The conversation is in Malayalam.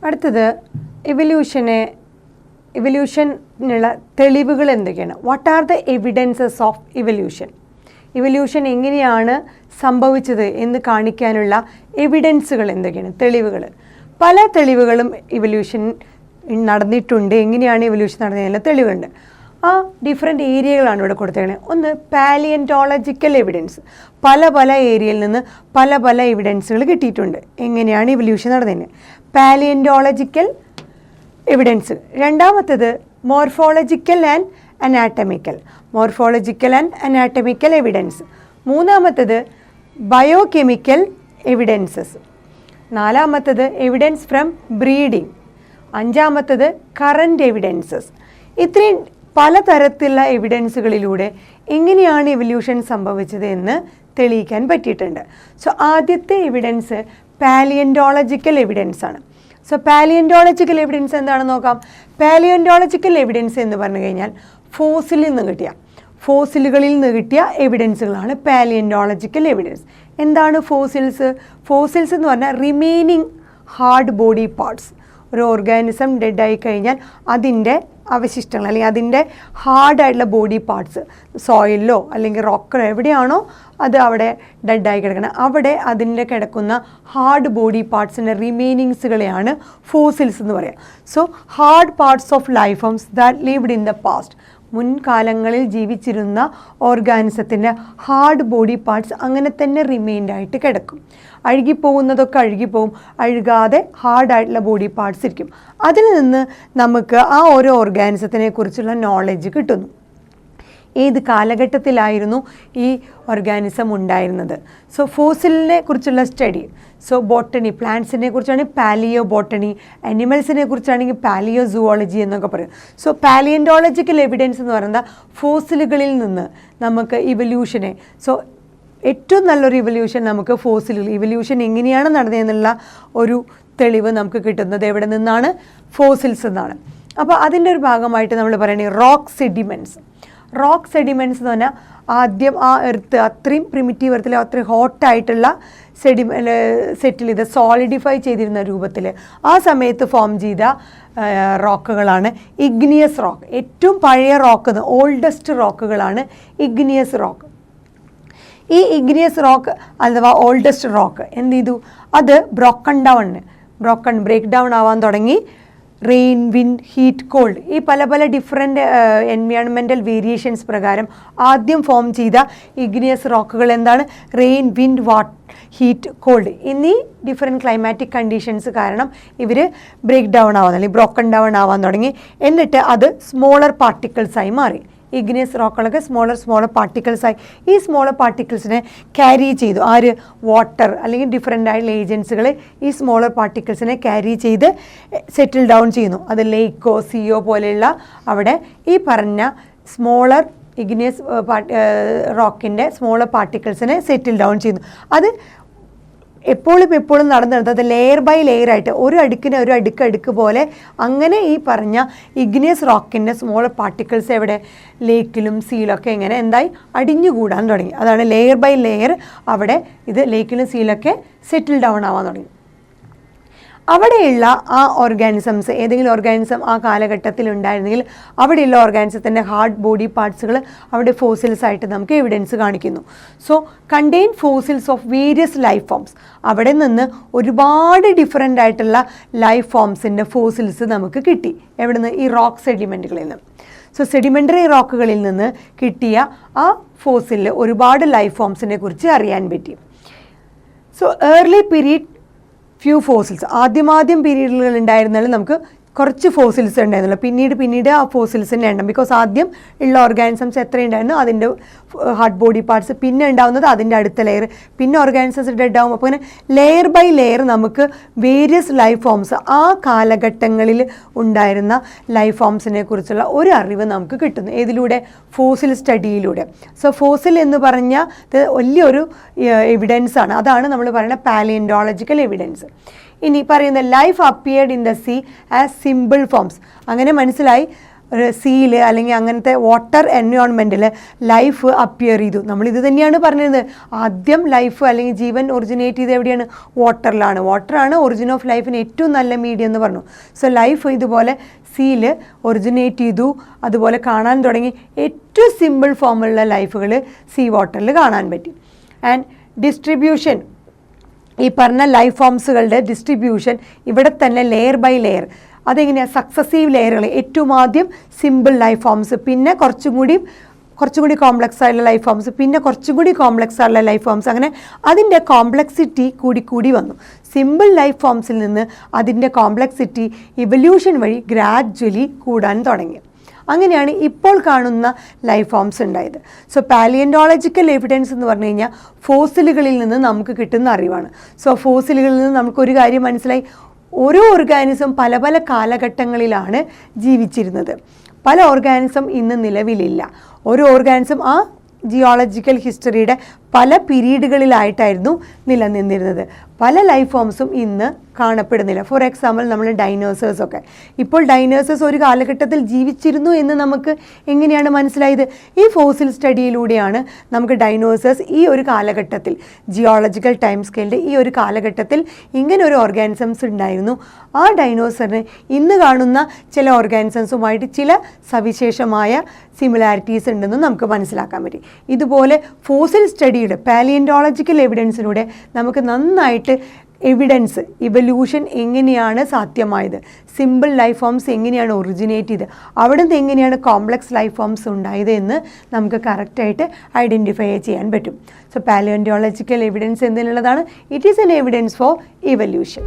അടുത്തത് ഇവല്യൂഷനുള്ള തെളിവുകൾ എന്തൊക്കെയാണ്? What are the evidences of evolution? Evolution എങ്ങനെയാണ് സംഭവിച്ചത് എന്ന് കാണിക്കാനുള്ള എവിഡൻസുകൾ എന്തൊക്കെയാണ്? തെളിവുകൾ. പല തെളിവുകളും ഇവല്യൂഷൻ നടന്നിട്ടുണ്ട്. എങ്ങനെയാണ് ഇവല്യൂഷൻ നടന്നതിനുള്ള തെളിവുണ്ട്. ആ ഡിഫറെൻറ്റ് ഏരിയകളാണ് ഇവിടെ കൊടുത്തേക്കുന്നത്. ഒന്ന് പാലിയൻറ്റോളജിക്കൽ എവിഡൻസ്. പല ഏരിയയിൽ നിന്ന് പല എവിഡൻസുകൾ കിട്ടിയിട്ടുണ്ട് എങ്ങനെയാണ് ഇവല്യൂഷൻ നടന്നതിന്. Paleontological evidence. രണ്ടാമത്തേത് മോർഫോളജിക്കൽ ആൻഡ് അനാറ്റമിക്കൽ എവിഡൻസ്. മൂന്നാമത്തേത് ബയോകെമിക്കൽ എവിഡൻസസ്. നാലാമത്തേത് എവിഡൻസ് ഫ്രം ബ്രീഡിംഗ്. അഞ്ചാമത്തേത് കറൻറ്റ് എവിഡൻസസ്. ഇത്രയും പലതരത്തിലുള്ള എവിഡൻസുകളിലൂടെ എങ്ങനെയാണ് ഇവല്യൂഷൻ സംഭവിച്ചത് എന്ന് തെളിയിക്കാൻ പറ്റിയിട്ടുണ്ട്. സോ ആദ്യത്തെ എവിഡൻസ് പാലിയൻറ്റോളജിക്കൽ എവിഡൻസ് ആണ്. സോ പാലിയൻറ്റോളജിക്കൽ എവിഡൻസ് എന്താണെന്ന് നോക്കാം. പാലിയൻറ്റോളജിക്കൽ എവിഡൻസ് എന്ന് പറഞ്ഞു കഴിഞ്ഞാൽ ഫോസിലുകളിൽ നിന്ന് കിട്ടിയ എവിഡൻസുകളാണ് പാലിയൻറ്റോളജിക്കൽ എവിഡൻസ്. എന്താണ് ഫോസിൽസ്? ഫോസിൽസ് എന്ന് പറഞ്ഞാൽ റിമൈനിങ് ഹാർഡ് ബോഡി പാർട്സ്. ഒരു ഓർഗാനിസം ഡെഡായി കഴിഞ്ഞാൽ അതിൻ്റെ അവശിഷ്ടങ്ങൾ അല്ലെങ്കിൽ അതിൻ്റെ ഹാർഡായിട്ടുള്ള ബോഡി പാർട്സ് സോയിലിലോ അല്ലെങ്കിൽ റോക്കിലോ എവിടെയാണോ അത് അവിടെ ഡെഡായി കിടക്കുന്നത് അവിടെ അതിൻ്റെ കിടക്കുന്ന ഹാർഡ് ബോഡി പാർട്സിൻ്റെ റിമൈനിങ്സുകളെയാണ് ഫോസിൽസ് എന്ന് പറയുക. So hard parts of life forms that lived in the past. മുൻകാലങ്ങളിൽ ജീവിച്ചിരുന്ന ഓർഗാനിസത്തിൻ്റെ ഹാർഡ് ബോഡി പാർട്സ് അങ്ങനെ തന്നെ റിമെയിൻഡായിട്ട് കിടക്കും. അഴുകിപ്പോകുന്നതൊക്കെ അഴുകിപ്പോവും, അഴുകാതെ ഹാർഡായിട്ടുള്ള ബോഡി പാർട്സ് ഇരിക്കും. അതിൽ നിന്ന് നമുക്ക് ആ ഓരോ ഓർഗാനിസത്തിനെ കുറിച്ചുള്ള നോളജ് കിട്ടുന്നു. ഏത് കാലഘട്ടത്തിലായിരുന്നു ഈ ഓർഗാനിസം ഉണ്ടായിരുന്നത്? സോ ഫോസിലിനെ കുറിച്ചുള്ള സ്റ്റഡി. സോ ബോട്ടണി, പ്ലാന്റ്സിനെ കുറിച്ചാണ് പാലിയോ ബോട്ടണി, അനിമൽസിനെ കുറിച്ചാണെങ്കിൽ പാലിയോ സുവോളജി എന്നൊക്കെ പറയും. സോ പാലിയൻറ്റോളജിക്കൽ എവിഡൻസ് എന്ന് പറയുന്നത് ഫോസിലുകളിൽ നിന്ന് നമുക്ക് ഇവല്യൂഷനെ, സോ ഏറ്റവും നല്ലൊരു ഇവല്യൂഷൻ നമുക്ക് ഇവല്യൂഷൻ എങ്ങനെയാണ് നടന്നതെന്നുള്ള ഒരു തെളിവ് നമുക്ക് കിട്ടുന്നത് എവിടെ നിന്നാണ്? ഫോസിൽസ് എന്നാണ്. അപ്പോൾ അതിൻ്റെ ഒരു ഭാഗമായിട്ട് നമ്മൾ പറയുന്നത് റോക്ക് സെഡിമെൻറ്റ്സ് എന്ന് പറഞ്ഞാൽ ആദ്യം ആ എർത്ത് അത്രയും പ്രിമിറ്റീവ് എർത്തിൽ അത്രയും ഹോട്ടായിട്ടുള്ള സെറ്റിൽ ഇത് സോളിഡിഫൈ ചെയ്തിരുന്ന രൂപത്തിൽ ആ സമയത്ത് ഫോം ചെയ്ത റോക്കുകളാണ് ഇഗ്നിയസ് റോക്ക്. ഏറ്റവും പഴയ റോക്ക്, ഓൾഡസ്റ്റ് റോക്കുകളാണ് ഇഗ്നിയസ് റോക്ക്. ഈ ഇഗ്നിയസ് റോക്ക് അഥവാ ഓൾഡസ്റ്റ് റോക്ക് എന്ത് ചെയ്തു? അത് ബ്രേക്ക് ഡൗൺ ആവാൻ തുടങ്ങി. റെയിൻ, വിൻഡ്, ഹീറ്റ്, കോൾഡ്, ഈ പല ഡിഫറെൻ്റ് എൻവയോൺമെൻറ്റൽ വേരിയേഷൻസ് പ്രകാരം ആദ്യം ഫോം ചെയ്ത ഇഗ്നിയസ് റോക്കുകൾ എന്താണ്? റെയിൻ, വിൻഡ്, ഹീറ്റ്, കോൾഡ് എന്നീ ഡിഫറെൻറ്റ് ക്ലൈമാറ്റിക് കണ്ടീഷൻസ് കാരണം ഇവർ ബ്രോക്കൺ ഡൗൺ ആവാൻ തുടങ്ങി. എന്നിട്ട് അത് സ്മോളർ പാർട്ടിക്കിൾസായി മാറി. ഇഗ്നിയസ് റോക്കുകളൊക്കെ സ്മോളർ പാർട്ടിക്കിൾസായി. ഈ സ്മോളർ പാർട്ടിക്കിൾസിനെ ക്യാരി ചെയ്തു വാട്ടർ അല്ലെങ്കിൽ ഡിഫറെൻ്റ് ആയിട്ടുള്ള ഏജൻസുകൾ ഈ സ്മോളർ പാർട്ടിക്കിൾസിനെ ക്യാരി ചെയ്ത് സെറ്റിൽ ഡൗൺ ചെയ്യുന്നു. അത് ലേക്കോ സീയോ പോലെയുള്ള അവിടെ ഈ പറഞ്ഞ സ്മോളർ ഇഗ്നിയസ് റോക്കിൻ്റെ സ്മോളർ പാർട്ടിക്കിൾസിനെ സെറ്റിൽ ഡൗൺ ചെയ്യുന്നു. അത് എപ്പോഴും നടന്നത് ലെയർ ബൈ ലെയർ ആയിട്ട് ഒരു അടുക്ക് പോലെ അങ്ങനെ ഈ പറഞ്ഞ ഇഗ്നിയസ് റോക്കിൻ്റെ സ്മോൾ പാർട്ടിക്കിൾസ് എവിടെ ലേക്കിലും സീലൊക്കെ ഇങ്ങനെ എന്തായി അടിഞ്ഞുകൂടാൻ തുടങ്ങി. അതാണ് ലെയർ ബൈ ലെയർ അവിടെ ഇത് ലേക്കിലും സീലൊക്കെ സെറ്റിൽ ഡൗൺ ആവാൻ തുടങ്ങി. അവിടെയുള്ള ആ ഓർഗാനിസംസ്, ഏതെങ്കിലും ഓർഗാനിസം ആ കാലഘട്ടത്തിൽ ഉണ്ടായിരുന്നെങ്കിൽ അവിടെയുള്ള ഓർഗാനിസത്തിൻ്റെ ഹാർഡ് ബോഡി പാർട്സുകൾ അവിടെ ഫോസിൽസ് ആയിട്ട് നമുക്ക് എവിഡൻസ് കാണിക്കുന്നു. So contain fossils of various life forms. അവിടെ നിന്ന് ഒരുപാട് ഡിഫറെൻ്റ് ആയിട്ടുള്ള ലൈഫ് ഫോംസിൻ്റെ ഫോസിൽസ് നമുക്ക് കിട്ടി. എവിടെ നിന്ന്? ഈ റോക്ക് സെഡിമെൻറ്റുകളിൽ നിന്ന്. സോ സെഡിമെൻ്ററി റോക്കുകളിൽ നിന്ന് കിട്ടിയ ആ ഫോസിലിൽ ഒരുപാട് ലൈഫ് ഫോംസിനെ കുറിച്ച് അറിയാൻ പറ്റി. So early period few fossils, ആദ്യം പീരീഡുകൾ ഉണ്ടായിരുന്നാലും നമുക്ക് കുറച്ച് ഫോസിൽസ് ഉണ്ടായിരുന്നുള്ളൂ. പിന്നീട് ആ ഫോസിൽസിൻ്റെ എണ്ണം, ബിക്കോസ് ആദ്യം ഉള്ള ഓർഗാനിസംസ് എത്രയുണ്ടായിരുന്നു അതിൻ്റെ ഹാർഡ് ബോഡി പാർട്സ്, പിന്നെ ഉണ്ടാവുന്നത് അതിൻ്റെ അടുത്ത ലെയർ, പിന്നെ ഓർഗാനിസംസ് ഡെഡ് ആവും. അപ്പോൾ ഇങ്ങനെ ലെയർ ബൈ ലെയർ നമുക്ക് വേരിയസ് ലൈഫ് ഫോംസ്, ആ കാലഘട്ടങ്ങളിൽ ഉണ്ടായിരുന്ന ലൈഫ് ഫോംസിനെ കുറിച്ചുള്ള ഒരു അറിവ് നമുക്ക് കിട്ടുന്നു. ഏതിലൂടെ? ഫോസിൽ സ്റ്റഡിയിലൂടെ. സോ ഫോസിൽ എന്ന് പറഞ്ഞാൽ വലിയൊരു എവിഡൻസ് ആണ്. അതാണ് നമ്മൾ പറയുന്ന പാലിയൻറ്റോളജിക്കൽ എവിഡൻസ്. ഇനി പറയുന്ന life appeared in the sea as simple forms. അങ്ങനെ മനസ്സിലായി ഒരു സീയിൽ അല്ലെങ്കിൽ അങ്ങനത്തെ വാട്ടർ എൻവയോൺമെൻറ്റിൽ ലൈഫ് അപ്പിയർ ചെയ്തു. നമ്മളിത് തന്നെയാണ് പറഞ്ഞത്. ആദ്യം ലൈഫ് അല്ലെങ്കിൽ ജീവൻ ഒറിജിനേറ്റ് ചെയ്ത് എവിടെയാണ്? വാട്ടറിലാണ്. വാട്ടറാണ് ഒറിജിൻ ഓഫ് ലൈഫിന് ഏറ്റവും നല്ല മീഡിയം എന്ന് പറഞ്ഞു. സോ ലൈഫ് ഇതുപോലെ സീയിൽ ഒറിജിനേറ്റ് ചെയ്തു, അതുപോലെ കാണാൻ തുടങ്ങി. ഏറ്റവും സിമ്പിൾ ഫോമുള്ള ലൈഫുകൾ സീ വാട്ടറിൽ കാണാൻ പറ്റും. ആൻഡ് ഡിസ്ട്രിബ്യൂഷൻ, ഈ പറഞ്ഞ ലൈഫ് ഫോംസുകളുടെ ഡിസ്ട്രിബ്യൂഷൻ ഇവിടെ തന്നെ ലെയർ ബൈ ലെയർ. അതെങ്ങനെയാണ്? സക്സസീവ് ലെയറുകൾ. ഏറ്റവും ആദ്യം സിമ്പിൾ ലൈഫ് ഫോംസ്, പിന്നെ കുറച്ചുകൂടി കോംപ്ലക്സ് ആയിട്ടുള്ള ലൈഫ് ഫോംസ്, പിന്നെ കുറച്ചുകൂടി കോംപ്ലക്സ് ആയിട്ടുള്ള ലൈഫ് ഫോംസ്. അങ്ങനെ അതിൻ്റെ കോംപ്ലക്സിറ്റി കൂടി വന്നു. സിമ്പിൾ ലൈഫ് ഫോംസിൽ നിന്ന് അതിൻ്റെ കോംപ്ലക്സിറ്റി ഇവല്യൂഷൻ വഴി ഗ്രാജ്വലി കൂടാൻ തുടങ്ങി. അങ്ങനെയാണ് ഇപ്പോൾ കാണുന്ന ലൈഫ് ഫോംസ് ഉണ്ടായത്. സോ പാലിയൻറ്റോളജിക്കൽ എവിഡൻസ് എന്ന് പറഞ്ഞു കഴിഞ്ഞാൽ ഫോസിലുകളിൽ നിന്ന് നമുക്ക് കിട്ടുന്ന അറിവാണ്. സോ ഫോസിലുകളിൽ നിന്ന് നമുക്കൊരു കാര്യം മനസ്സിലായി, ഓരോ ഓർഗാനിസം പല പല കാലഘട്ടങ്ങളിലാണ് ജീവിച്ചിരുന്നത്. പല ഓർഗാനിസം ഇന്ന് നിലവിലില്ല. ഓരോ ഓർഗാനിസം ആ ജിയോളജിക്കൽ ഹിസ്റ്ററിയുടെ പല പീരീഡുകളിലായിട്ടായിരുന്നു നിലനിന്നിരുന്നത്. പല ലൈഫ് ഫോംസും ഇന്ന് കാണപ്പെടുന്നില്ല. ഫോർ എക്സാമ്പിൾ നമ്മൾ ഡൈനോസേഴ്സൊക്കെ. ഇപ്പോൾ ഡൈനോസേഴ്സ് ഒരു കാലഘട്ടത്തിൽ ജീവിച്ചിരുന്നു എന്ന് നമുക്ക് എങ്ങനെയാണ് മനസ്സിലായത്? ഈ ഫോസിൽ സ്റ്റഡിയിലൂടെയാണ് നമുക്ക് ഡൈനോസേഴ്സ് ഈ ഒരു കാലഘട്ടത്തിൽ, ജിയോളജിക്കൽ ടൈം സ്കെയിലിൻ്റെ ഈ ഒരു കാലഘട്ടത്തിൽ ഇങ്ങനെ ഒരു ഓർഗാനിസംസ് ഉണ്ടായിരുന്നു. ആ ഡൈനോസറിന് ഇന്ന് കാണുന്ന ചില ഓർഗാനിസംസുമായിട്ട് ചില സവിശേഷമായ സിമിലാരിറ്റീസ് ഉണ്ടെന്ന് നമുക്ക് മനസ്സിലാക്കാൻ പറ്റും. ഇതുപോലെ ഫോസിൽ സ്റ്റഡിയുടെ പാലിയൻറ്റോളജിക്കൽ എവിഡൻസിലൂടെ നമുക്ക് നന്നായിട്ട് എവിഡൻസ്, ഇവല്യൂഷൻ എങ്ങനെയാണ് സാധ്യമായത്, സിമ്പിൾ ലൈഫ് ഫോംസ് എങ്ങനെയാണ് ഒറിജിനേറ്റ് ചെയ്ത്, അവിടെ നിന്ന് എങ്ങനെയാണ് കോംപ്ലക്സ് ലൈഫ് ഫോംസ് ഉണ്ടായത് എന്ന് നമുക്ക് കറക്റ്റായിട്ട് ഐഡൻറ്റിഫൈ ചെയ്യാൻ പറ്റും. സോ പാലിയൻറ്റോളജിക്കൽ എവിഡൻസ് എന്തിനുള്ളതാണ്? It is an evidence for evolution.